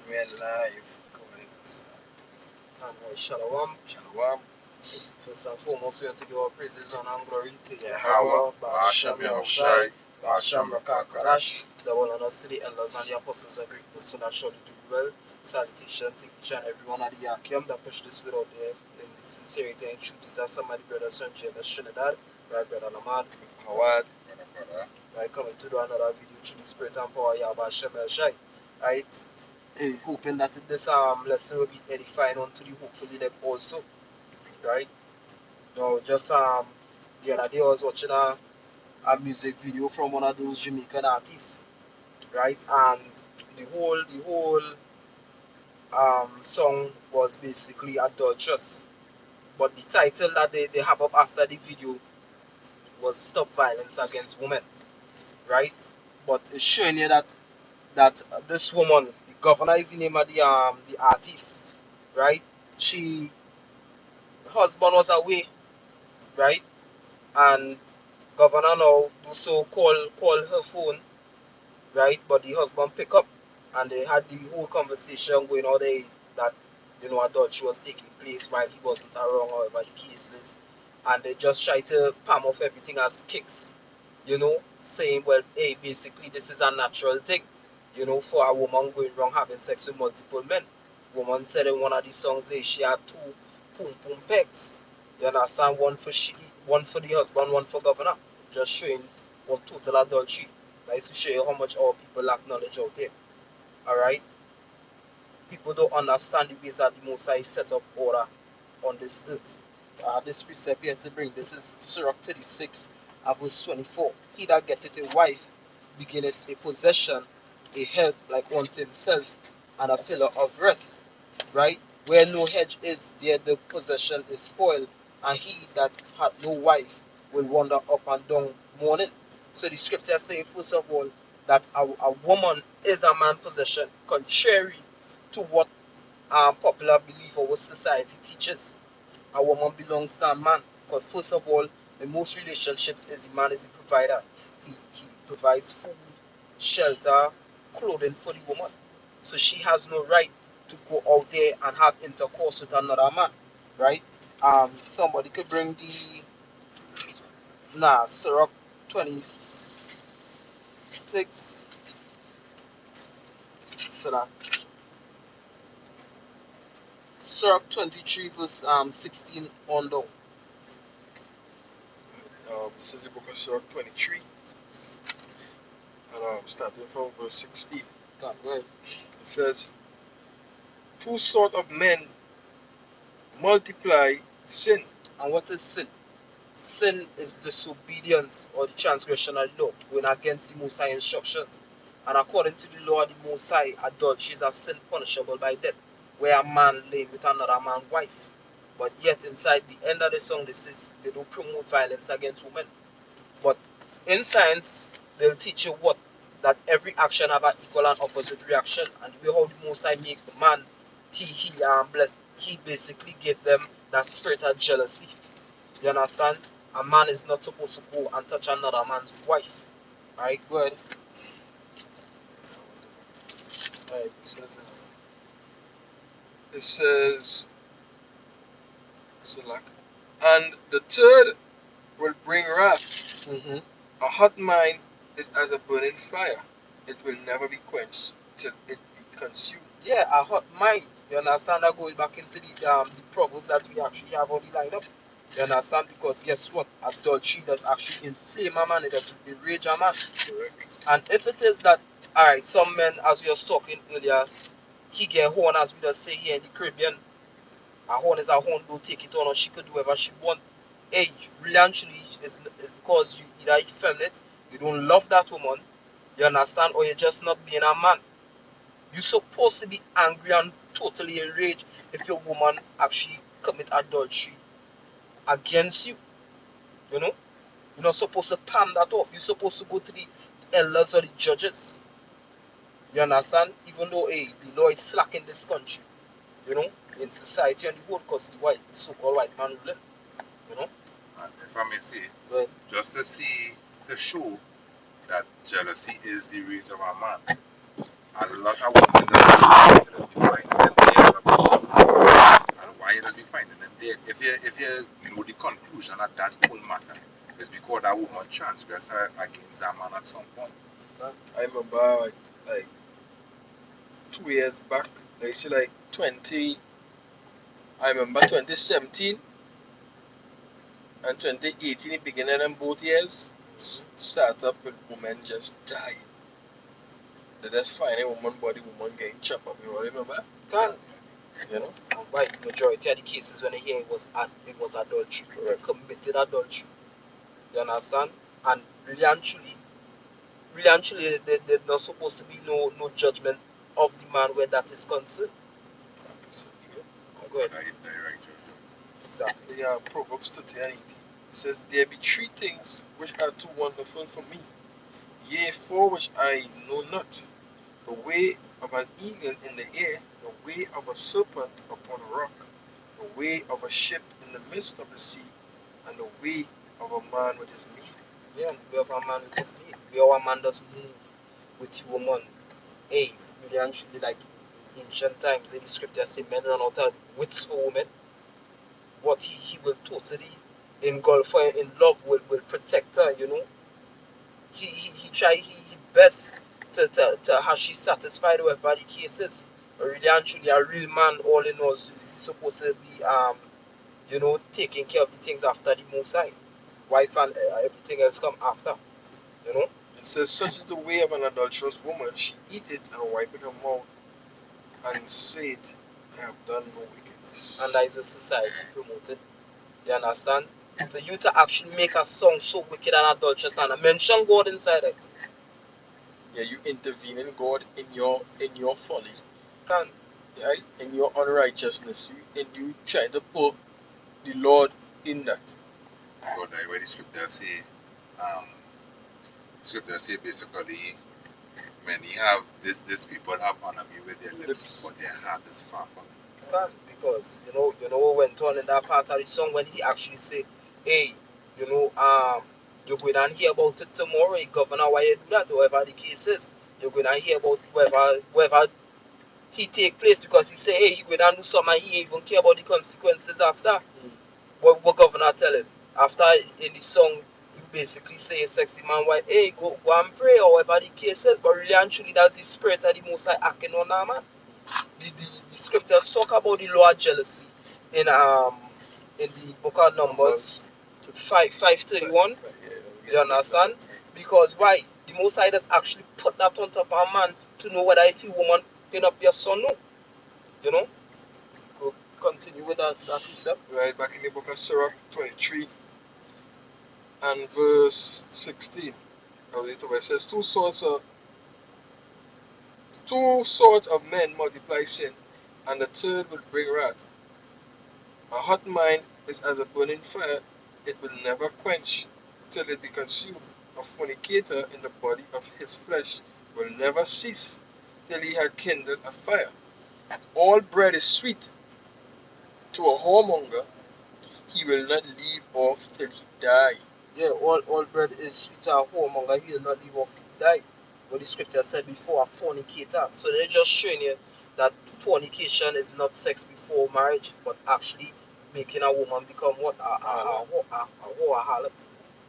We are live. Covering this. And Shalom. Shalom. First and foremost, we want to give our praises, honor, and glory to Yahweh, Yahweh, Ba'ashem Ba'ashem Yahushai, Yahushai, Ba'ashem Ba'ashem Rakakarash. Rakakarash, the one and us to the elders and the apostles agree with so that surely do well. Salutation to each and every one of the Yakim that push this word out there in sincerity and truth. These are some of the brothers from James Trinidad, right, Brother Lamad. Hawad. Right, coming to do another video through the spirit and power of Yahweh Hashem Yahushai. Right, hoping that this lesson will be edifying unto the hopefully them also. Right. No, just the other day I was watching a music video from one of those Jamaican artists, right? And the whole song was basically adulterous. But the title that they have up after the video was Stop Violence Against Women, right? But it's showing you that this woman, the governor is the name of the artist, right? She husband was away, right? And governor now do so call her phone, right? But the husband pick up and they had the whole conversation going on there that adultery was taking place while he wasn't around, however the case is. And they just try to palm off everything as kicks, saying, well, hey, basically this is a natural thing, for a woman going wrong having sex with multiple men. Woman said in one of the songs there she had two boom boom pegs. You understand? One for the husband, one for governor. Just showing what total adultery. That is to show you how much our people lack knowledge out there. Alright? People don't understand the ways that the Most High set up order on this earth. This precept here to bring, this is Sirach 36, verse 24. He that getteth a wife beginneth a possession, a help like unto himself, and a pillar of rest. Right? Where no hedge is, there the possession is spoiled, and he that hath no wife will wander up and down mourning. So the scripture is saying, first of all, that a woman is a man's possession, contrary to what popular belief or what society teaches. A woman belongs to a man, because first of all, in most relationships, is the man is the provider. He provides food, shelter, clothing for the woman. So she has no right to go out there and have intercourse with another man, right? Somebody could bring the Sirach 26. So that Sirach 23 verse 16 on down. This is the book of Sirach 23. And starting from verse 16. Go ahead. It says, two sort of men multiply sin. And what is sin? Sin is disobedience or the transgression of the law, going against the Most High instructions. And according to the law of the Most High, adultery is a sin punishable by death, where a man lay with another man's wife. But yet inside the end of the song, this is they don't promote violence against women. But in science, they'll teach you what? That every action have an equal and opposite reaction. And the way how the Most High make the man, he basically gave them that spirit of jealousy. You understand? A man is not supposed to go and touch another man's wife. Alright, go ahead. Alright, it says, and the third will bring wrath. A hot mind is as a burning fire. It will never be quenched till it be consumed. Yeah, a hot mind. You understand? That goes back into the proverbs that we actually have on the lineup. You understand? Because guess what? Adultery does actually inflame a man. It does enrage a man. Correct. And if it is that, alright, some men, as we were talking earlier, he get horn, as we just say here in the Caribbean. A horn is a horn, don't take it on, or she could do whatever she want. Hey, really and truly, it's because you either effeminate, you don't love that woman, you understand, or you're just not being a man. You're supposed to be angry and totally enraged if your woman actually commit adultery against you. You know? You're not supposed to palm that off. You're supposed to go to the elders or the judges. You understand? Even though the law is slack in this country, in society and the whole, because the so-called white man ruling, If I may say, Right. just to show that jealousy is the rage of a man. And a lot of women just be finding them dead and why you just be finding them dead. If you know the conclusion of that whole matter, it's because that woman transgressed against that man at some point. I remember like 2 years back, they say like 20. I remember 2017 and 2018, the beginning of them both years, start up with women just dying. They just find a woman body, woman getting chopped up. You remember? Can You know? why majority of the cases when I hear it was adultery, Correct. committed adultery. You understand? And really and truly, there's not supposed to be no judgment of the man where that is concerned. 100%. Go ahead. Right, Exactly. Yeah, Proverbs 30 and 18. It says, there be three things which are too wonderful for me, yea, four which I know not. The way of an eagle in the air, the way of a serpent upon a rock, the way of a ship in the midst of the sea, and the way of a man with his meat. Yeah, we have a man with his need. We have a man does move with a woman. Hey, really and truly, like in ancient times, in the scripture say men run out of wits for women. But he will totally engulf her in love, will protect her, you know. He try he best to have she satisfied whatever the case is. Really and truly a real man all in all, so he's supposed to be you know, taking care of the things after the most side. Wife and everything else come after, you know. It says, such is the way of an adulterous woman. She eateth and wipeth her mouth, and said, I have done no wickedness. And that is what society promoted. You understand? For you to actually make a song so wicked and adulterous and mention God inside it. Yeah, you intervene in God in your folly, Can right? In your unrighteousness. You try to put the Lord in that. God, I where the scripture say, um, scripture say basically, many have this people have honor me with their lips, but their heart is far from me. can because you know what went on in that part of the song when he actually said, hey, you know, you're going to hear about it tomorrow, governor, why you do that, or whatever the case is. You're going to hear about whether he take place because he say, hey, he going to do something and he even care about the consequences after. What governor tell him? After in the song, you basically say a sexy man, why, hey, go and pray or whatever the case is, but really and truly that's the spirit of the Most High acting on that man. The scriptures talk about the law of jealousy in the book of Numbers 5:31. You understand? Because why? The Most High does actually put that on top of a man to know whether if a woman pin up your son no. You know? Go continue with that precept. Right back in the book of Sirach 23 and verse 16. It says, two sorts of men multiply sin, and the third will bring wrath. A hot mind is as a burning fire, it will never quench till it be consumed. A fornicator in the body of his flesh will never cease till he had kindled a fire. All bread is sweet to a whoremonger, he will not leave off till he die. Yeah, all bread is sweet to a whoremonger, he will not leave off he die. What the scripture said before, a fornicator. So they're just showing you that fornication is not sex before marriage, but actually making a woman become what? A harlot.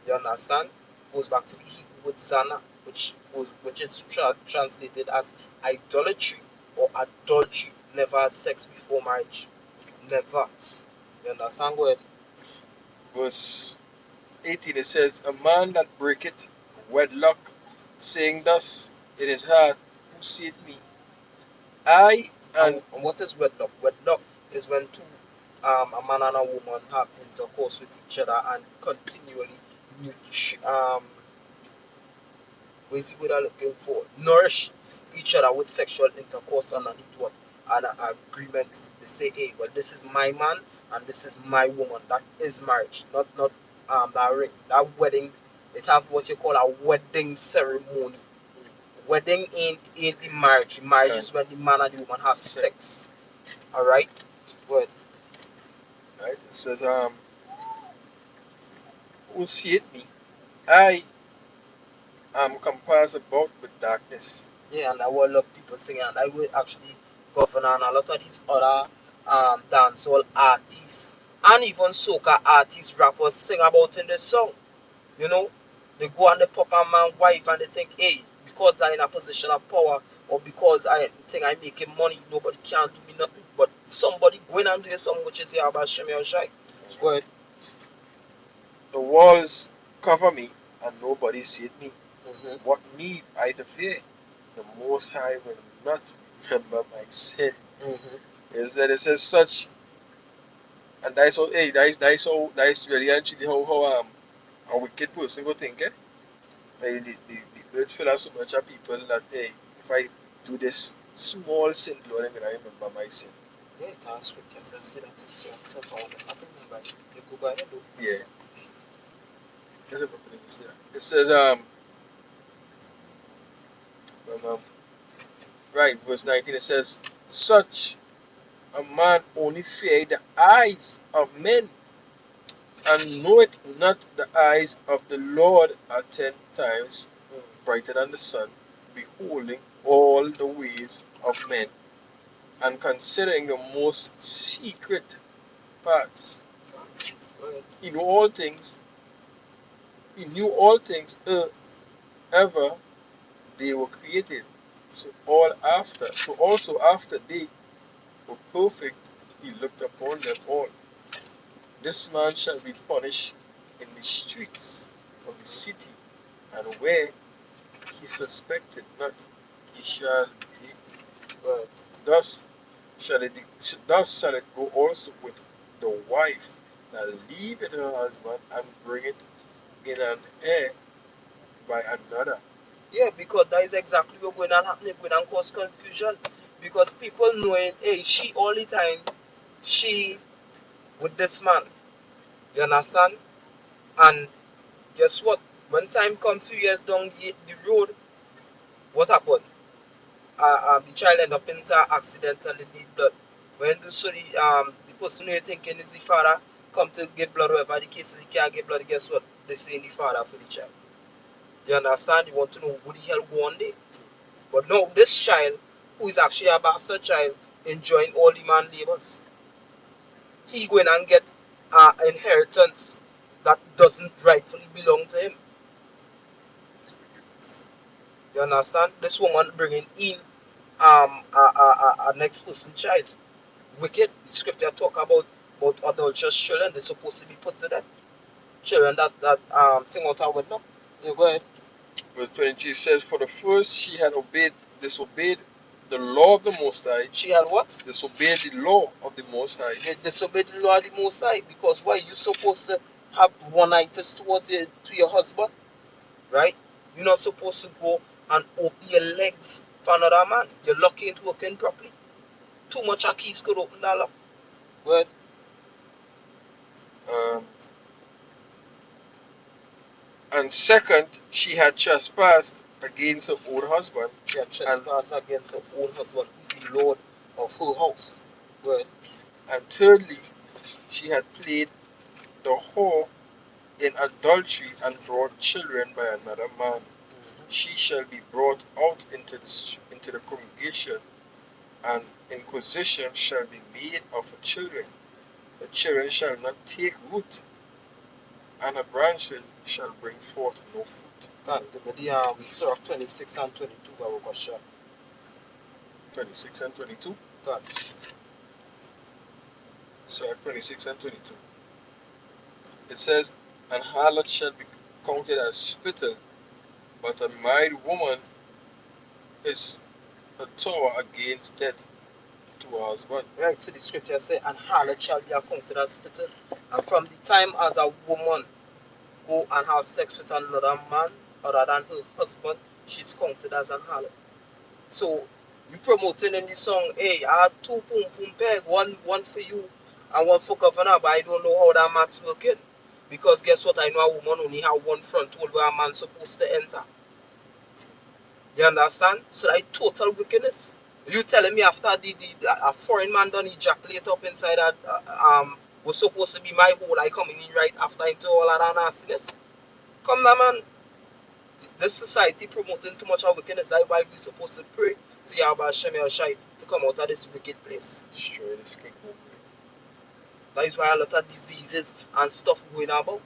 You understand? Goes back to the Hebrew with zana, which is translated as idolatry or adultery. Never sex before marriage. Never. You understand? Go ahead. Verse 18, it says, a man that breaketh wedlock, saying thus in his heart, who seeth me? I and And what is wedlock? Wedlock is when a man and a woman have intercourse with each other and continually what is the word I'm looking for? Nourish each other with sexual intercourse underneath what? An agreement. They say, hey, well, this is my man and this is my woman. That is marriage, not that ring. That wedding, it have what you call a wedding ceremony. Wedding ain't the marriage. Marriage is when the man and the woman have sex. Alright? Good. right, it says, who seeth me? I am compassed about with darkness. Yeah, and I will love people singing, and I will actually govern and a lot of these other dancehall artists and even soca artists, rappers sing about in the song. You know, they go and they pop a man wife and they think, hey, because I'm in a position of power or because I think I'm making money, nobody can do me nothing. But somebody going and doing something which is here about Shemi or Shai. Go ahead. The walls cover me, and nobody seeth me. Mm-hmm. What need I to fear? The Most High will not remember my sin. Mm-hmm. It says such, and that's how, hey, that's really actually how a wicked person go think, eh? Like the earth full of so much of people that, hey, if I do this small sin, Lord, I'm gonna remember my sin. Yeah, it has scriptures that say that it's so far. I don't remember. You go by the Yeah, isn't nothing to say. It says um, right, verse 19. It says, such a man only fear the eyes of men, and knoweth not the eyes of the Lord are 10 times brighter than the sun, beholding all the ways of men, and considering the most secret parts. Go ahead. He knew all things, he knew all things ever they were created. So also after they were perfect, he looked upon them all. This man shall be punished in the streets of the city, and where he suspected not, he shall be taken. Go ahead. Thus thus shall it go also with the wife that leaveth her husband and bringeth in an heir by another. Yeah, because that is exactly what's going on happening, going on cause confusion. Because people knowing, hey, she all the time, she with this man. You understand? And guess what? When time comes, few years down the road, what happened? The child end up into accident and they need blood. When the person you're thinking is the father come to get blood, whatever the case is, he can't get blood. Guess what? They say the father for the child. You understand? You want to know who the hell go on there? But no, this child, who is actually a bastard child, enjoying all the man labors, he going and get inheritance that doesn't rightfully belong to him. You understand? This woman bringing in a next person child. Wicked. The scripture talk about adulterous children. They're supposed to be put to death. Children that thing out of wedlock. You go ahead. Verse 23 says, for the first she had disobeyed the law of the Most High, She had what? disobeyed the law of the Most High. They disobeyed the law of the Most High because why? You supposed to have one-nighters towards to your husband, right? You're not supposed to go and open your legs for another man. You're lucky into working properly. Too much of keys could open that lock. Go ahead. Um, and second, she had trespassed against her own husband, She had trespassed against her own husband, who's the Lord of her house. Go ahead. and thirdly, she had played the whore in adultery and brought children by another man. She shall be brought out into the congregation, and inquisition shall be made of her children. The children shall not take root, and her branches shall bring forth no fruit. God, the Surah 26 and 22 by Wakasha. 26 and 22. God. So 26 and 22. It says, an harlot shall be counted as spittle, but a married woman is a tower against death to her husband. Right, so the scripture say, and harlot shall be accounted as spittle. And from the time as a woman go and have sex with another man other than her husband, she's counted as an harlot. So you promoting in the song, hey, I have two pum pum peg, one for you and one for governor, but I don't know how that math's working. Because guess what? I know a woman only have one front hole where a man's supposed to enter. You understand? So that total wickedness. You telling me after a foreign man done ejaculate up inside that was supposed to be my hole, I coming in right after into all of that nastiness? Come now, man. This society promoting too much of wickedness. That's why we supposed to pray to Yahweh Hashem Shai to come out of this wicked place. Destroy this kingdom. That is why a lot of diseases and stuff going about.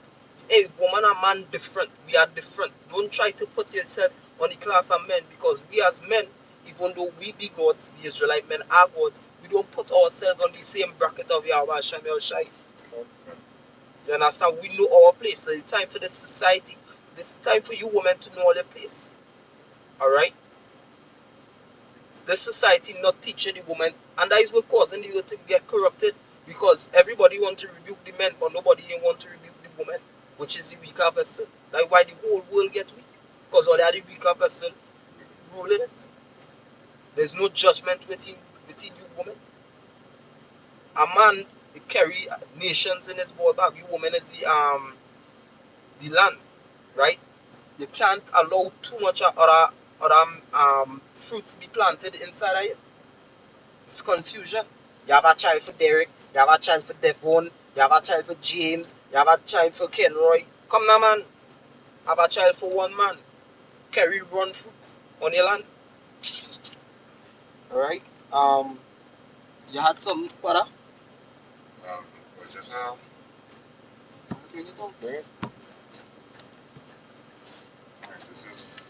Hey, woman and man different. We are different. Don't try to put yourself on the class of men, because we as men, even though we be gods, the Israelite men are gods, we don't put ourselves on the same bracket of Yahweh Hashem Shai. You understand? We know our place. So it's time for the society. It's time for you women to know your place. Alright? The society not teaching the woman, and that is what causing you to get corrupted, because everybody want to rebuke the men, but nobody want to rebuke the woman, which is the weaker vessel. That's why the whole world get weak, because all the weaker vessel ruling it. There's no judgment within you women. A man carry nations in his ball bag. You woman is the land, right? You can't allow too much other fruits be planted inside of it. It's confusion. You have a child for Derek, you have a child for Devon, you have a child for James, you have a child for Kenroy. Come now, man. Have a child for one man. Carry run fruit on your land. Alright? You had some, brother? Was just Bring it on. Bring it. this is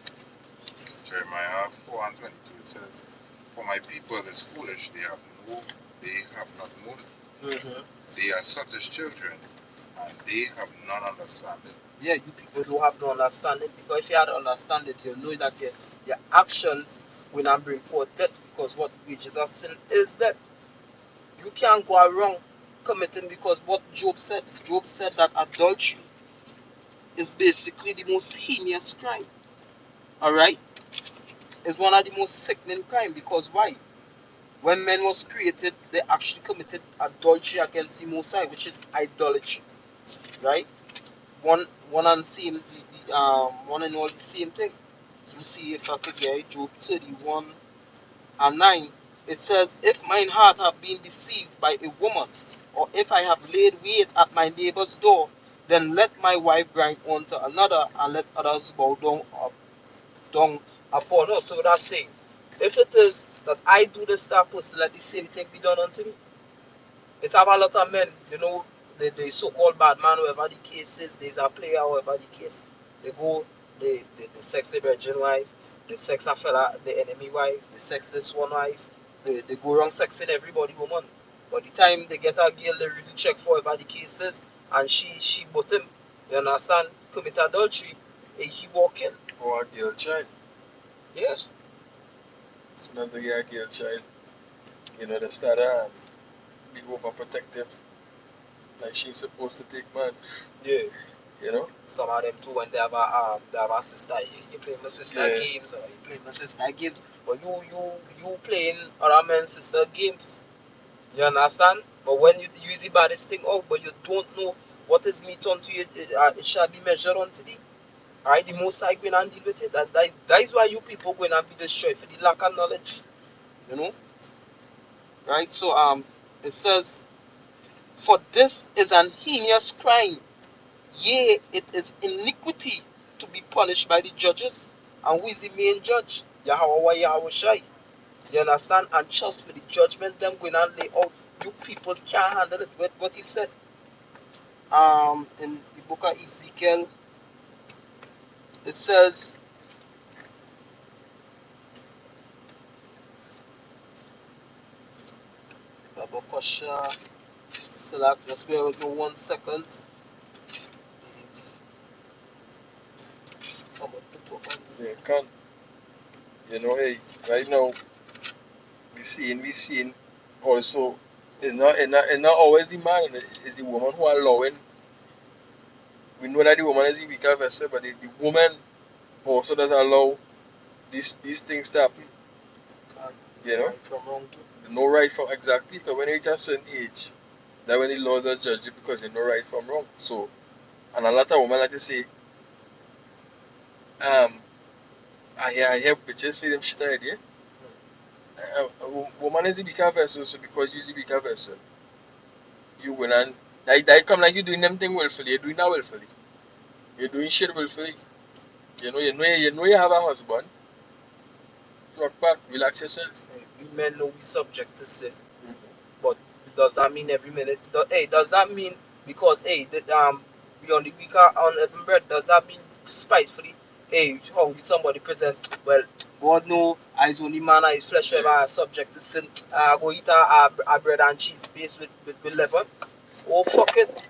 Jeremiah 4:22. It says, "For my people is foolish; they have not known. They are such as children, and they have none understanding." Yeah, you people don't have no understanding, because if you had understanding, you know that your actions will not bring forth death, because what wages of sin is death. You can't go wrong committing, because what Job said that adultery is basically the most heinous crime. Alright? It's one of the most sickening crime, because why? When man was created, they actually committed adultery against the Most High, which is idolatry. Right? One and same, one and all the same thing. You see, if I could get it, Job 31:9. It says, "If mine heart have been deceived by a woman, or if I have laid wait at my neighbor's door, then let my wife grind on to another, and let others bow down upon us." So that's saying, if it is that I do this to a person, let the same thing be done unto me. It have a lot of men, the so-called bad man, whoever the case is, there's a player, whoever the case, they go, they sex the virgin wife, they sex a fella, the enemy wife, they sex this one wife, they go around sexing everybody woman. But the time they get a girl, they really check for whoever the case is, and she but him, you understand, commit adultery, he walk in. Or a girl child. Yeah. It's not the girl child. They start be overprotective. Like she's supposed to take man. Yeah. Some of them too, when they have a sister, you play my sister games, or you play my sister games, but you playing other men's sister games. You understand? But when you use the baddest thing out, but you don't know what is meet unto you, it shall be measured unto thee. Alright, the most High going and deal with it. That is why you people going and be destroyed, for the lack of knowledge. Right? So it says, "For this is an heinous crime. Yea, it is iniquity to be punished by the judges." And who is the main judge? Yahweh Shai. You understand? And trust me, the judgment them going and lay out, you people can't handle it. With what he said in the book of Ezekiel, it says, just bear with me 1 second. Someone put up on yeah, can't. Hey, right now we seeing also it's not always the man, it's the woman who are allowing. We know that the woman is the weaker vessel, but the woman also doesn't allow these things to happen. right from wrong too. No right from exactly, because when you reach a certain age, that when the Lord will judge you, because you know right from wrong. So, and a lot of women like to say, I hear bitches say them shit already. Woman is the weaker vessel, so because you're the weaker vessel, you win, and that come like you're doing them thing willfully. You're doing that willfully. You're doing shit willfully. You have a husband. Rock back, relax yourself. We men know we subject to sin, but does that mean every minute? Does that mean because we on the week on even bread? Does that mean spitefully? Hey, hungry somebody present? Well, God know I is only man, I is flesh, whoever are subject to sin. Go eat a bread and cheese paste with leaven. Oh fuck it!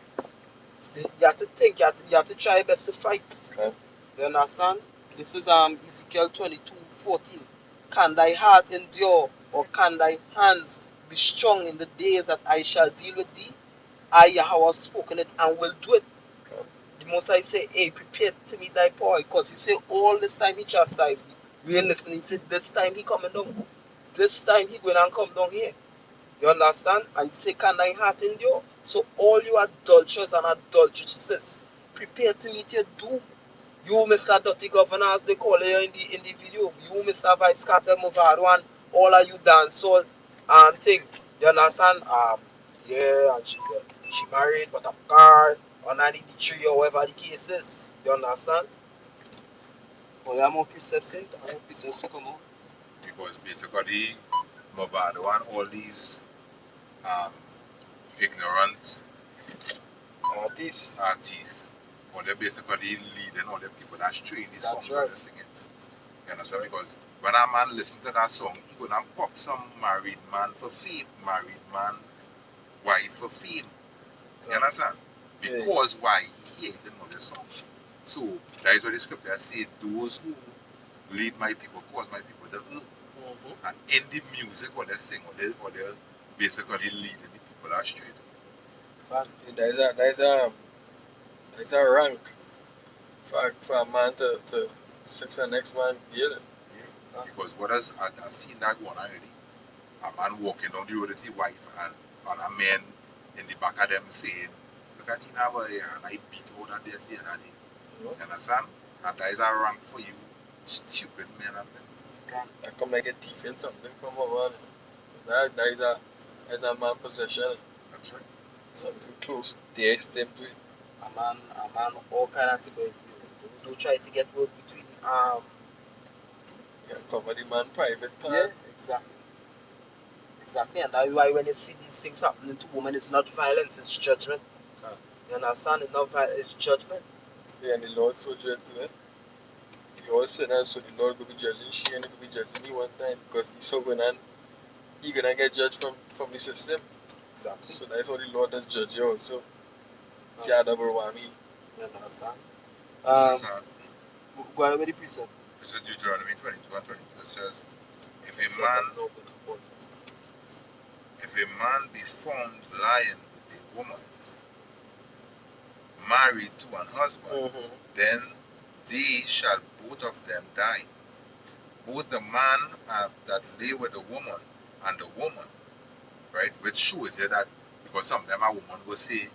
You have to think. You have to try your best to fight. Okay. You understand? This is Ezekiel 22:14. Can thy heart endure, or can thy hands be strong in the days that I shall deal with thee? I Yahweh have spoken it and will do it. Okay. The Most I say, hey, prepare to meet thy power, because he say all this time he chastised me. We ain't listening. He said this time he coming down. This time he going and come down here. You understand? And he say, can thy heart endure? So all you adulterers and adulteresses, prepare to meet your doom. You, Mr. Dirty Governor, as they call you in the video. You, Mr. Vibes Cartel Movado, and all of you dancehall and thing. You understand? Yeah, and she married, but a car, under the tree, or whatever the case is. You understand? But you have more precepts in. I have more precepts to come out. Because basically, Movado and all these um, ignorant artists, or they're basically leading all the people that stray in these That's songs right. that they're singing. You understand? Because when a man listens to that song, he gonna pop some married man for fame, married man, wife for fame. You understand? Because why? He hears the other songs. So that is what the scripture says, those who lead my people cause my people to err. And in the music what they sing, or they're basically leading the people astray. There's a rank for a man to sex the next man daily. Yeah. Because what has I've seen that one already. A man walking down the road with his wife, and a man in the back of them saying, look at him over here, and I beat out that this the other day. You understand? And that is a rank for you, stupid men and men. I come like a thief in something from a man. That is a man possession. That's right. Something close there, step to it. A man, all kind of thing. Don't try to get word between You can cover the man private part. Yeah, exactly, and that's why when you see these things happening to women, it's not violence, it's judgment. You understand? It's not violence, it's judgment. Yeah, and the Lord so judged it. You all sinners, so the Lord will be judging she and he will be judging me one time because he's so good and he gonna get judged from the system. Exactly. So that's how the Lord does judge you also. Yeah, double whammy. You understand? This is Go ahead with the precept. this is Deuteronomy 22 and 22. It says, if a man be found lying with a woman married to an husband, then they shall both of them die. Both the man that lay with the woman and the woman, right? Which shows you that, because sometimes a woman will say,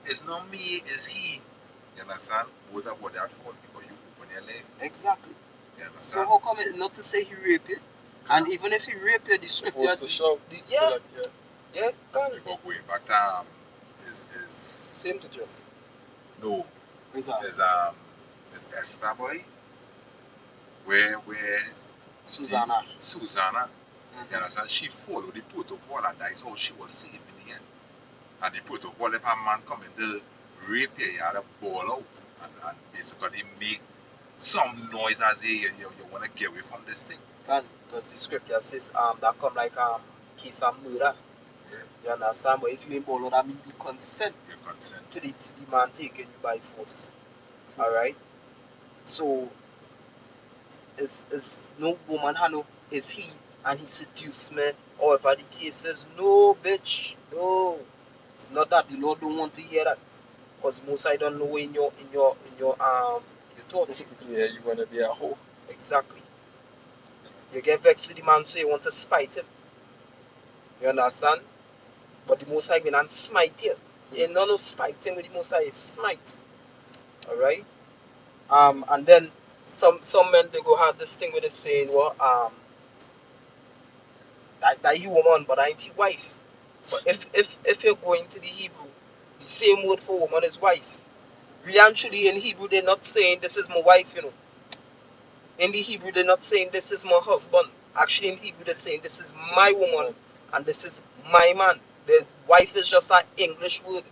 it's not me, it's he. You understand? Both of what they are fault because you open your leg. Exactly. You So understand? how come it not to say he raped you? And even if he raped you, the scripture. Supposed to show. Yeah, Like, yeah, can. Because going back to is Same to just. no Is that? is Esther boy where Susanna. Susanna, you understand, she followed the protocol, and that is how she was saved in the end. And the protocol, if a man come into rape you, you had to ball out and basically make some noise as you want to get away from this thing. Can, because the scripture says that come like case of murder. Yeah. You understand? But if you ain't ball, that means you consent You consent. to the man taking you by force. Alright? So is no woman Hano is he and he seduced me, or if the case is no bitch, no. It's not that the Lord don't want to hear that. Because most I don't know in your thoughts. Yeah, you wanna be a hoe. Exactly. You get vexed with the man so you want to spite him. You understand? But the most I mean and smite you. You ain't no spiting with the most I smite. Alright? And then some men they go have this thing with the saying that you woman but I ain't your wife. But if you're going to the Hebrew, the same word for woman is wife. Really and truly in Hebrew they're not saying this is my wife, In the Hebrew, they're not saying this is my husband. Actually, in Hebrew, they're saying this is my woman and this is my man. The wife is just an English word.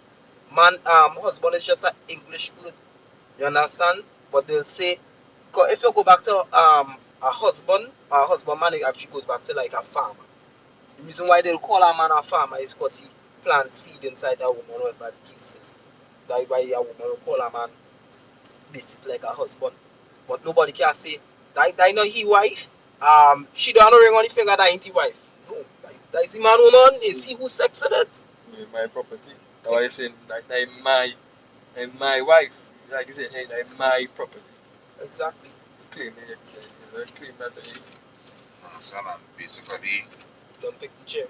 Husband is just an English word. You understand? But they'll say, if you go back to a husband man, it actually goes back to like a farmer. The reason why they'll call a man a farmer is because he plants seed inside a woman, whatever the case is. That's why a woman will call a man basically like a husband. But nobody can say that not he wife. She don't ring on the finger that ain't he wife. No, that is the man woman. Is he who sexed it? My property. That's why you saying that my wife. Like you said, hey, that my property. Exactly. Claim it. Claim that. Understand? And basically, Don't pick the cherry.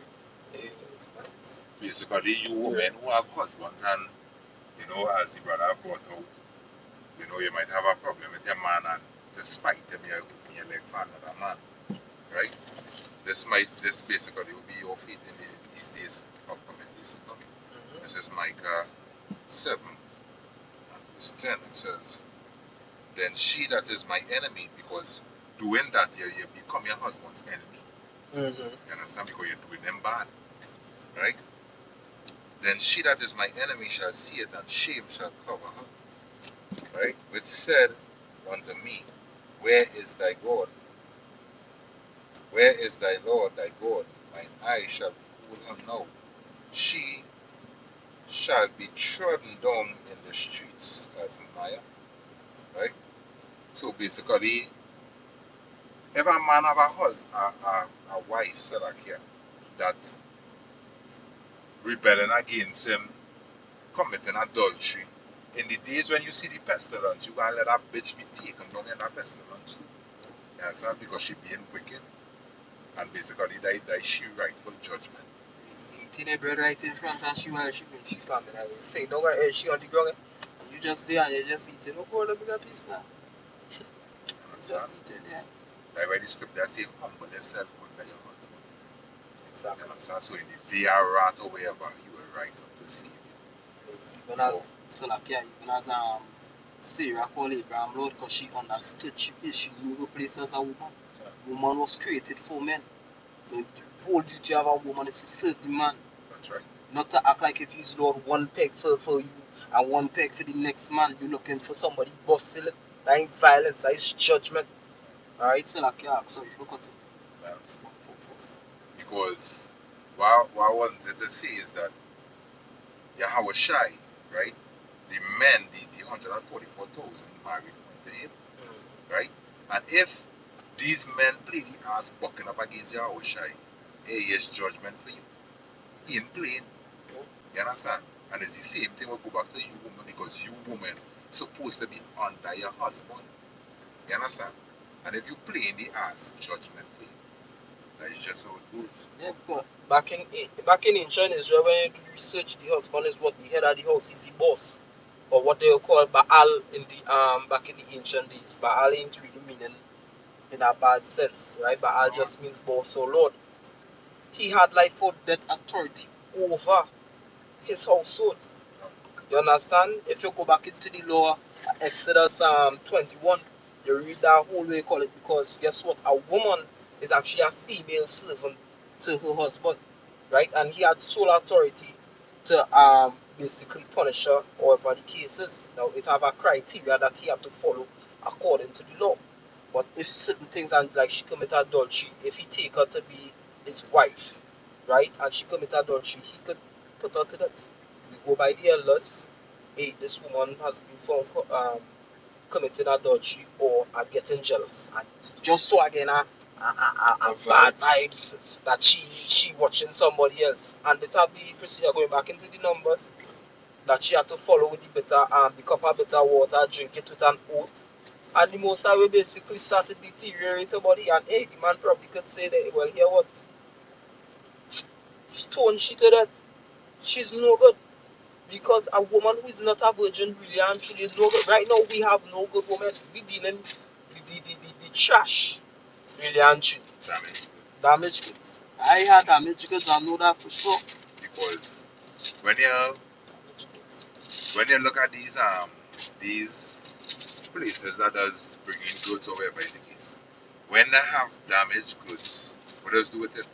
basically, you women who have husbands, and as the brother brought out, you might have a problem with your man, and despite him, you're opening your leg for another man, right? This basically will be your fate in these days of coming. This is Micah 7 and verse 10. It says, "Then she that is my enemy," because doing that, you become your husband's enemy. You understand? Because you're doing them bad, right? "Then she that is my enemy shall see it, and shame shall cover her." Right? Which said unto me, "Where is thy God? Where is thy Lord, thy God? Mine eyes shall behold her now. She shall be trodden down in the streets as Maya." Right? So basically, if a man have a husband, a wife, said like here, that rebelling against him, committing adultery, in the days when you see the pestilence, you gotta let that bitch be taken down in that pestilence. You understand? Because she being wicked, and basically that she rightful judgment. Eating the bread right in front and she family. I will say, no, right, she on the ground. You just there and you just eating. No, go on a bigger piece now. Just eating, yeah. That's why the scripture say, humble yourself under your husband. Exactly. You understand? So in the day of wrath or wherever, you will rise up to save you. Even as even as Sarah called Abraham Lord, because she understood she knew her place as a woman. Woman was created for men. So the whole duty of a woman is to serve the man. That's right. Not to act like if he's Lord one peg for you and one peg for the next man. You're looking for somebody bustle it. That ain't violence, that is judgment. Alright, so sorry for cutting. That's because what I wanted to say is that Yahweh Shai, right? The men, the 144,000 married unto him, right? And if these men play the ass bucking up against Yahweh Shai, hey, here's judgment for you. He ain't playing. You understand? And it's the same thing will go back to you woman, because you woman supposed to be under your husband. You understand? And if you play in the ass, judgment for you. That is just how it goes. Yeah, because back in ancient Israel, when you do research, the husband is what the head of the house is the boss, or what they call Baal in the back in the ancient days. Baal ain't really meaning in a bad sense, right? Baal just means boss or lord. He had life or death authority over his household. You understand? If you go back into the law, Exodus 21, you read that whole way call it, because guess what? A woman is actually a female servant to her husband, right? And he had sole authority to basically punish her, or whatever the case is. Now it have a criteria that he have to follow according to the law. But if certain things, and like she commit adultery, if he take her to be his wife, right, and she commit adultery, he could put her to death. We go by the elders. Hey, this woman has been found committing adultery or are getting jealous, and just so again a bad vibes that she watching somebody else, and they have the procedure going back into the numbers that she had to follow with the better the cup of bitter water, drink it with an oath. And the most I will basically start to deteriorate her body, and hey, the man probably could say that, well, here what? Stone she to that. She's no good. Because a woman who is not a virgin really and truly is no good. Right now we have no good woman. We dealing the trash. Really and truly. Damaged goods. I had damaged goods, I know that for sure. Because when you look at these places that does bring in goods or whatever is the case. When they have damaged goods, what does do with it?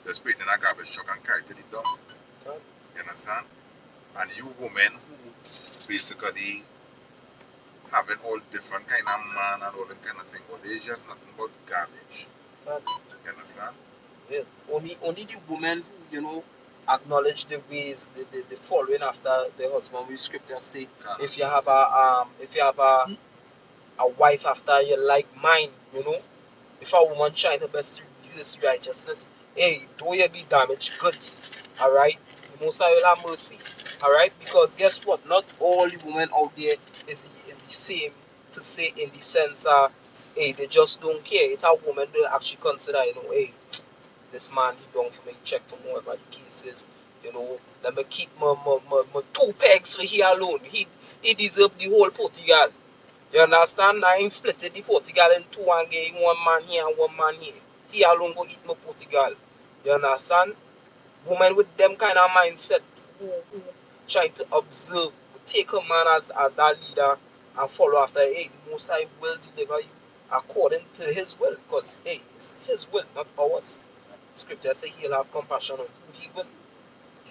Just put it in a garbage truck and carry it to the dump. You understand? And you women who basically having all different kind of man and all that kind of thing, but it's just nothing but garbage. You understand? Yeah. Only the women who, acknowledge the ways the following after the husband. We scripture say, if you have a wife after you like mine, if a woman trying her best to use righteousness, hey, don't you be damaged goods, alright? The Most High will have mercy, alright? Because guess what? Not all the women out there is the same to say in the sense, hey, they just don't care. It's a woman they actually consider, hey, this man, he don't for me check for more about the cases, let me keep my two pegs for here alone. He deserve the whole Portugal. You understand? I ain't split the Portugal in two and get one man here and one man here. He alone go eat my Portugal. You understand? Women with them kind of mindset who trying to observe, take a man as that leader and follow after. Hey, the Most High will deliver you according to his will. Because hey, it's his will, not ours. Scripture say he'll have compassion on who he will.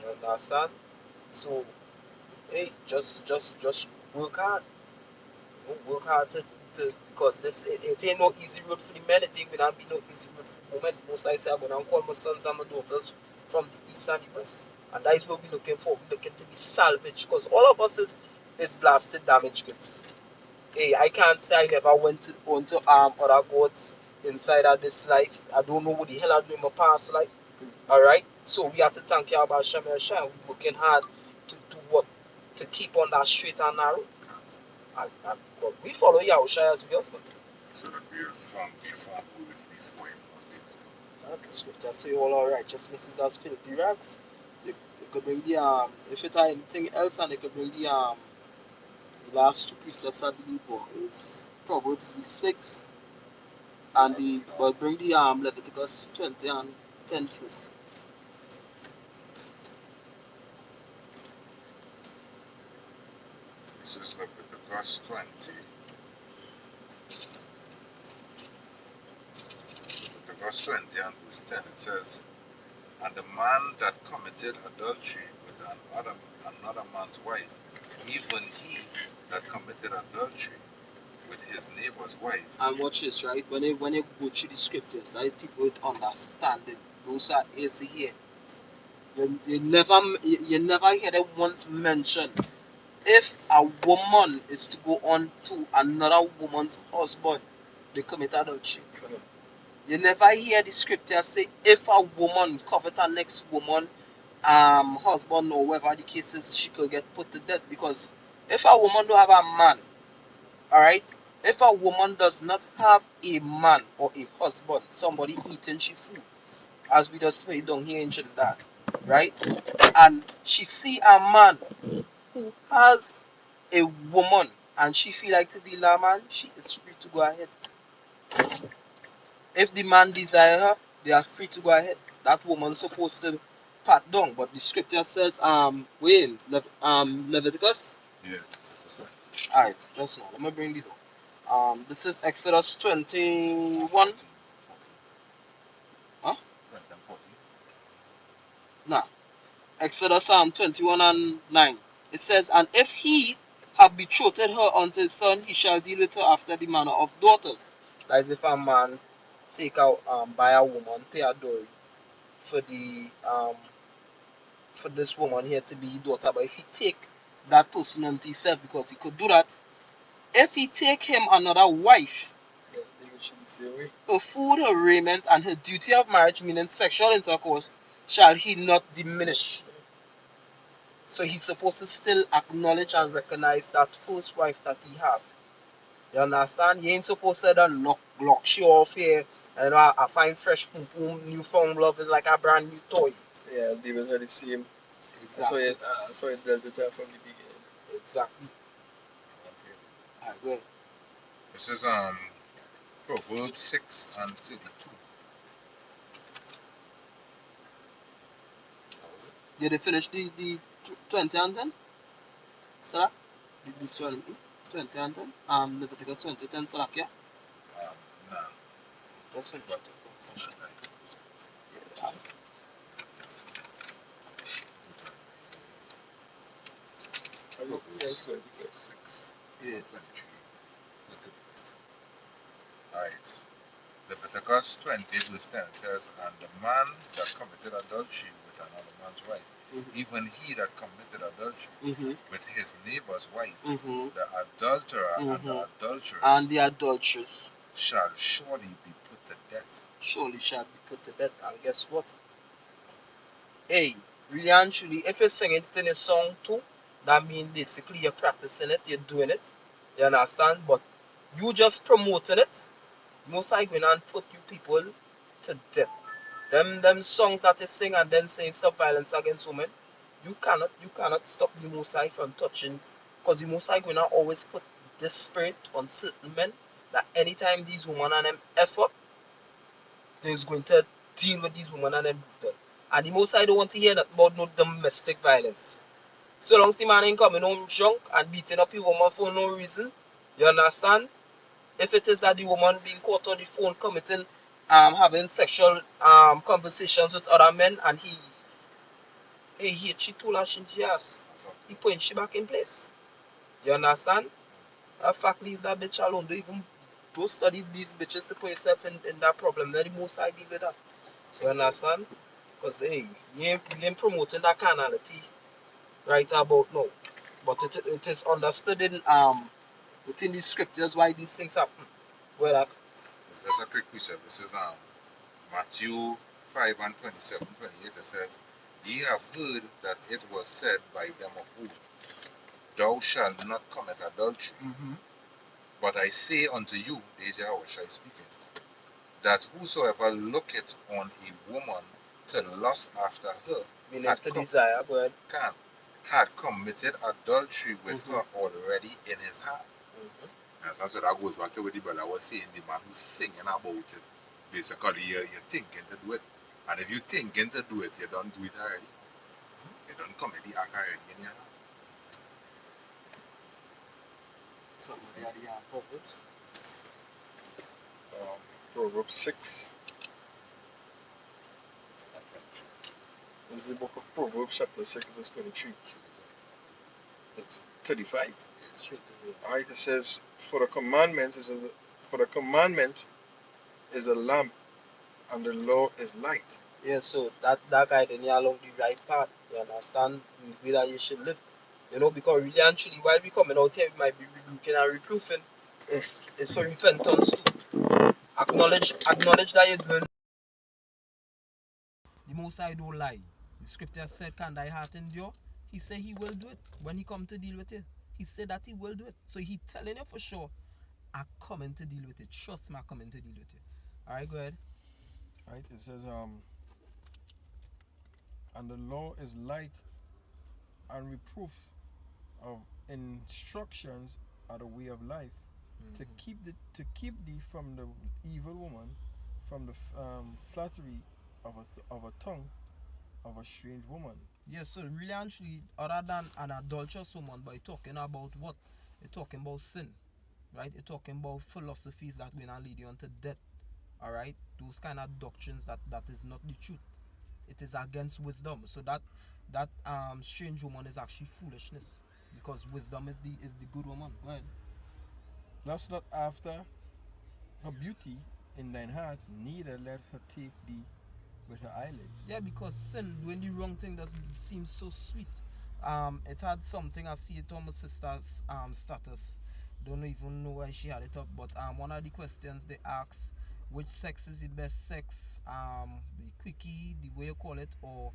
You understand? So hey, just work hard. Work hard to because it ain't no easy road for the men. It ain't gonna be no easy road for the women. Most I say I'm gonna call my sons and my daughters from the east and the west. And that is what we're looking for. We're looking to be salvaged because all of us is blasted damaged goods. Hey, I can't say I never went to onto other gods inside of this life. I don't know what the hell I do in my past life. Alright? So we have to thank you about Shem and Shine. We're working hard to keep on that straight and narrow. But we follow Yahushua as we husband. So that we are from before good before him. The scripture say all our righteousness is as filthy rags. You could bring the if it are anything else, and you could bring the last two precepts I believe is Proverbs 6 and the but bring the Leviticus 20 and 10 first. This is Leviticus 20. Leviticus 20 and verse 10. It says, and the man that committed adultery with another man's wife, even he that committed adultery with his neighbor's wife. And watch this, right? When you go through the scriptures, right, people with understanding, those are easy here. You never hear them once mentioned. If a woman is to go on to another woman's husband, they commit adultery. You never hear the scripture say if a woman covet her next woman husband or whatever the case is, she could get put to death. Because if a woman don't have a man, alright, if a woman does not have a man or a husband, somebody eating she food, as we just say down here in Trinidad, right? And she see a man who has a woman and she feel like to deal a man, she is free to go ahead. If the man desire her, they are free to go ahead. That woman supposed to pat down, but the scripture says, Leviticus. Yeah. Alright, just now. Let me bring it up. This is Exodus 21. Huh? 40. Nah. Exodus 21 and 9. It says, and if he have betrothed her unto his son, he shall deal with her after the manner of daughters. That is if a man take out buy a woman, pay a dowry for the for this woman here to be daughter. But if he take that person unto himself, because he could do that, if he take him another wife, her food, her raiment, and her duty of marriage, meaning sexual intercourse, shall he not diminish. So he's supposed to still acknowledge and recognize that first wife that he have. You understand? He ain't supposed to then lock she off here and I find fresh pum pum, newfound love is like a brand new toy. Yeah, they will the same. Exactly. So it dealt with her from the beginning. Exactly. Okay. Alright, good. This is Proverbs 6 and 32. That was it? Did they finish the 20 and 10? Sarah? The 20? 20 and 10. Leviticus 20, 10, Salakia. Nah. That's what But Proverbs 6, Yeah. 23. Alright. Leviticus 20 verse 10 says, and the man that committed adultery with another man's wife, even he that committed adultery with his neighbor's wife, the adulterer and the adulteress, And the adulteress shall surely be put to death. surely shall be put to death. And guess what? Hey, really and truly, if you're singing it in a song too, that means basically you're practicing it, you're doing it. You understand? But you just promoting it, most likely going and put you people to death. Them songs that they sing and then saying stop violence against women, you cannot stop the Most High from touching, because the Most High going to always put this spirit on certain men that anytime these women and them F up, they's going to deal with these women and them brutal. And the Most High don't want to hear nothing about no domestic violence. So long as the man ain't coming home drunk and beating up your woman for no reason, you understand? If it is that the woman being caught on the phone committing having sexual conversations with other men, and he hit she told her she ass, he putting she back in place. You understand? That fact, leave that bitch alone. Don't study these bitches to put yourself in that problem. Then the most I deal with that. You understand? Because hey, you ain't promoting that carnality right about now. But it is understood in within the scriptures why these things happen. Well, There's a quick precept. This is Matthew 5 and 27, 28. It says, ye have heard that it was said by them of old, thou shalt not commit adultery. But I say unto you, this is Yahweh speaking, that whosoever looketh on a woman to lust after her meaning to desire, go ahead. had committed adultery with her already in his heart. And so that goes back to what the brother was saying, the man who's singing about it. Basically, you're thinking to do it. And if you're thinking to do it, you don't do it already. You don't commit the act already in your heart. So they are the Proverbs. Proverbs 6. This is the book of Proverbs, chapter 6, verse 23. It's 35. Straight to the Alright, it says, For the commandment is a lamp, and the law is light. yeah, so that guy then you along the right path. You understand the way that you should live. You know, because really and truly while we coming out here we might be rebuking and reproofing. It's for repentance too. Acknowledge that you're doing. The Most High don't lie. The scripture said, can thy heart endure? He said he will do it when he come to deal with it. He said that he will do it. So he telling you for sure, I coming to deal with it. Trust me, I coming to deal with it. Alright, go ahead. Right? It says, and the law is light, and reproof of instructions are the way of life, to keep thee from the evil woman, from the flattery of a tongue of a strange woman. Yes, so really and truly, other than an adulterous woman, but you're talking about what? You're talking about sin, right? You're talking about philosophies that will not lead you unto death, all right? Those kind of doctrines that is not the truth. It is against wisdom. So that strange woman is actually foolishness, because wisdom is the good woman. Go ahead. Lust not after her beauty in thine heart, neither let her take thee with her eyelids. Yeah, because sin, doing the wrong thing, does seem so sweet. It had something, I see it on my sister's status. Don't even know why she had it up, but one of the questions they ask, which sex is the best sex? The quickie, the way you call it, or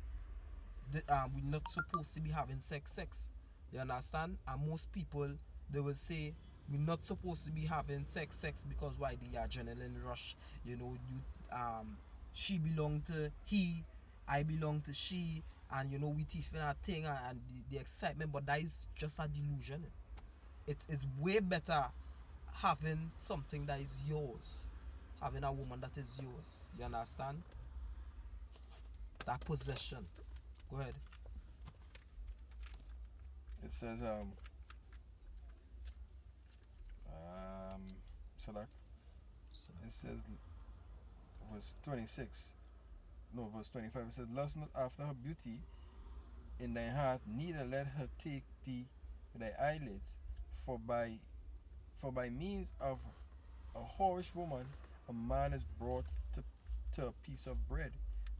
we're not supposed to be having sex. You understand? And most people, they will say we're not supposed to be having sex because why? The adrenaline rush. You know, she belong to he, I belong to she, and you know we teeth in a thing, and the excitement. But that is just a delusion. It is way better having something that is yours, having a woman that is yours. You understand? That possession. Go ahead. It says, So that it says verse 26. No, verse 25. It says, "Lust not after her beauty in thy heart, neither let her take thee with thy eyelids, for by means of a whorish woman a man is brought to a piece of bread,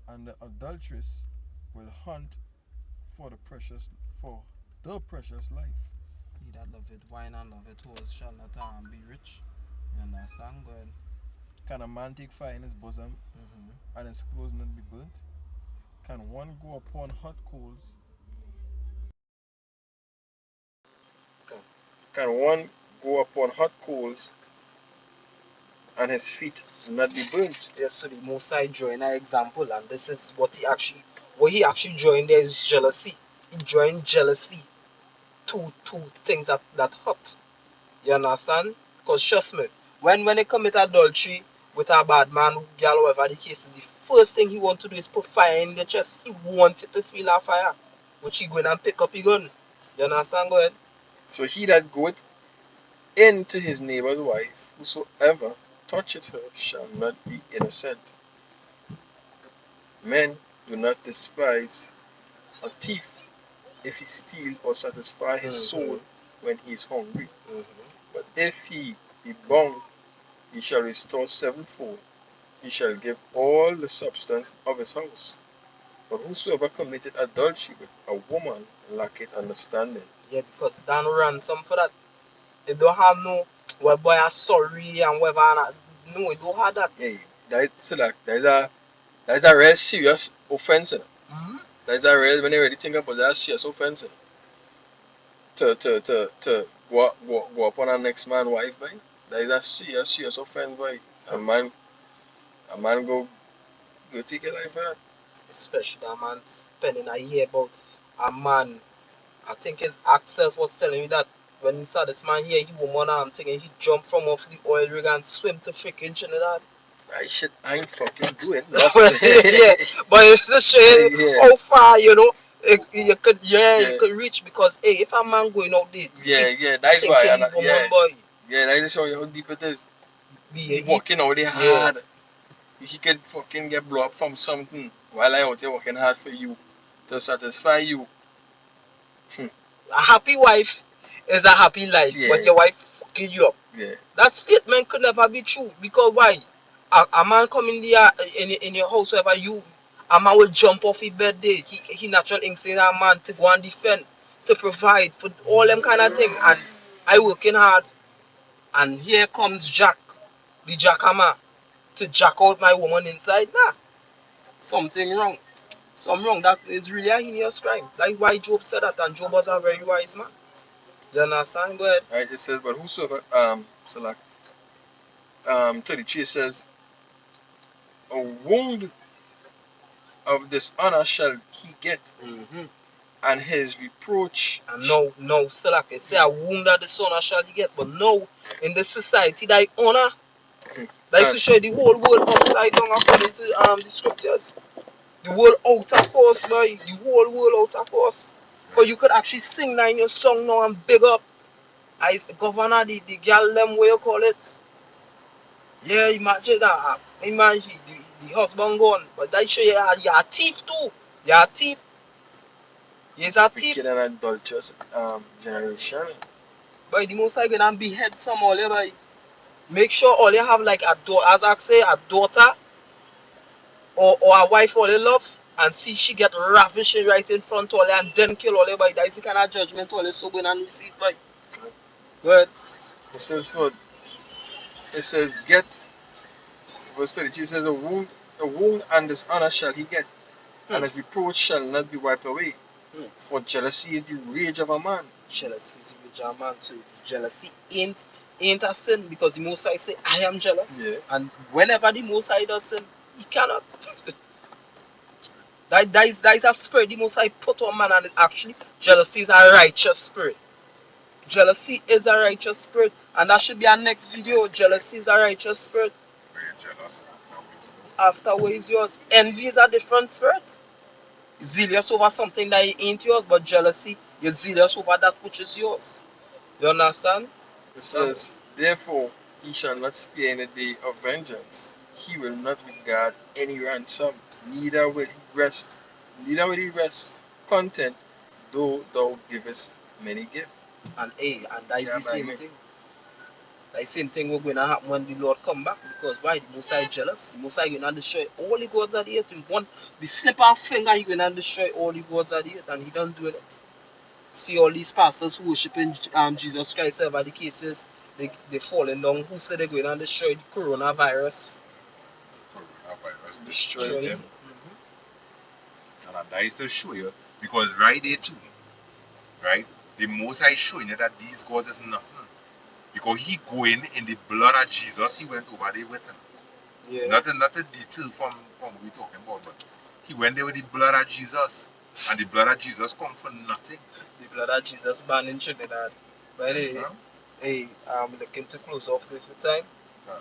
and the adulteress will hunt for for the precious life." He that loveth wine and loveth horse shall not be rich. You understand? Go ahead. Can a man take fire in his bosom and his clothes not be burnt? Can one go upon hot coals? Okay. Can one go upon hot coals and his feet not be burnt? Yes, so the Mosai drawing an example, and this is what he actually drawing there is jealousy. He drawing jealousy to things that hurt. You understand? Because trust me, when they commit adultery with a bad man, girl, whatever the case is, the first thing he want to do is put fire in the chest. He wanted to feel a fire, which he going and pick up his gun. You understand? Go ahead. So he that goeth into his neighbor's wife, whosoever toucheth her shall not be innocent. Men do not despise a thief if he steal or satisfy his soul when he is hungry. But if he be bound, he shall restore sevenfold. He shall give all the substance of his house. But whosoever committed adultery with a woman lacketh understanding. Yeah, because Dan ransom for that. They don't have no, well, boy, I'm sorry and whatever. No, it don't have that. Yeah, that is a real serious offense. That is a real, when you really think about that, serious offense. To go up on our next man's wife, boy. That is a serious offense, boy. A man go take your life for that. Especially a man spending a year about a man. I think his Axel was telling me that when he saw this man here, he was one arm thinking he jumped from off the oil rig and swim to freaking Trinidad. I ain't fucking doing Yeah, but it's the shit. Yeah. How far, you could reach because hey, if a man going out there, Yeah, that's why. thinking he woman boy, Yeah, that is how deep it is. be Working out there hard. He could fucking get blow up from something while I out here working hard for you to satisfy you. A happy wife is a happy life, but your wife fucking you up. Yeah. That statement could never be true because why? A man come in there in your house, wherever a man will jump off his bed there. He natural instinct a man to go and defend, to provide for all them kind of thing. And I working hard, and here comes Jack, the jackhammer, to jack out my woman inside. Nah, something wrong. Something wrong. That is really a heinous crime. Like why Job said that, and Job was a very wise man. You understand? Go ahead. Right, it says, but whosoever, 33 says, a wound of dishonor shall he get, and his reproach. And no, Salak, it say a wound of dishonor shall he get, but no, in this society, thy honor, that is to show the whole world upside down according to the scriptures. The world out of course, boy. The whole world out of course. But you could actually sing that in your song now and big up. As governor, the girl them, what you call it? Yeah, imagine that. Imagine the husband gone. But that show you're a thief too. You're a thief. He's a thief. Wicked and adulterous generation. But the most I going and behead some all boy. Make sure all you have like a daughter, as I say, a daughter or a wife all you love, and see she get ravished right in front all you and then kill all you boy. That is the kind of judgment all you so going and receive boy. Go ahead. It says get, verse 32 says, a wound and dishonor shall he get, and his reproach shall not be wiped away. For jealousy is the rage of a man. Jealousy is the rage of a man. So jealousy ain't a sin, because the Most High say, I am jealous. Yeah. And whenever the Most High does sin, he cannot. that is a spirit the Most High put on man, and actually jealousy is a righteous spirit. Jealousy is a righteous spirit, and that should be our next video. Jealousy is a righteous spirit. Very jealous. After what is yours. Envy is a different spirit. Zealous over something that ain't yours, but jealousy, you're zealous over that which is yours. You understand? It says, Therefore, he shall not spare in the day of vengeance. He will not regard any ransom, neither will he rest content, though thou givest many gifts. And and that is the Can't buy same me. thing. That same thing will going to happen when the Lord come back, because why? The Most High jealous. The Most High going to destroy all the gods of the earth. In one, the slip of finger, he going to destroy all the gods of the earth, and he don't do it. See all these pastors who worshiping Jesus Christ, whatever the cases, they falling down. Who said they're going to destroy the coronavirus? Coronavirus Destroy destroyed them. them. And that is to show you, because right there too, right? The Most High showing you that these gods is nothing. Because he going in the blood of Jesus, he went over there with him. Yeah. Not a detail from what we talking about, but he went there with the blood of Jesus. And the blood of Jesus come for nothing. The blood of Jesus born in Trinidad. But Yes, hey, I'm looking to close off the time.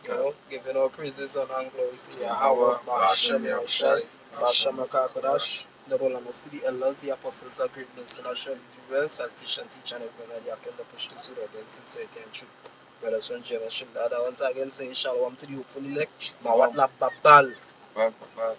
You know, giving all praises and glory to Yahweh, Bahashem Yahushai, Bahashem Akakodash, the Rolamas, the elders, the apostles, are great news, and I shall do well, salvation, teach, and everyone, and Yakin, the push to suit against sincerity and truth. Brothers from Jema Shindada, once again saying shalom to the hopefully elect, Mawat la Babal. Bye, bye, bye.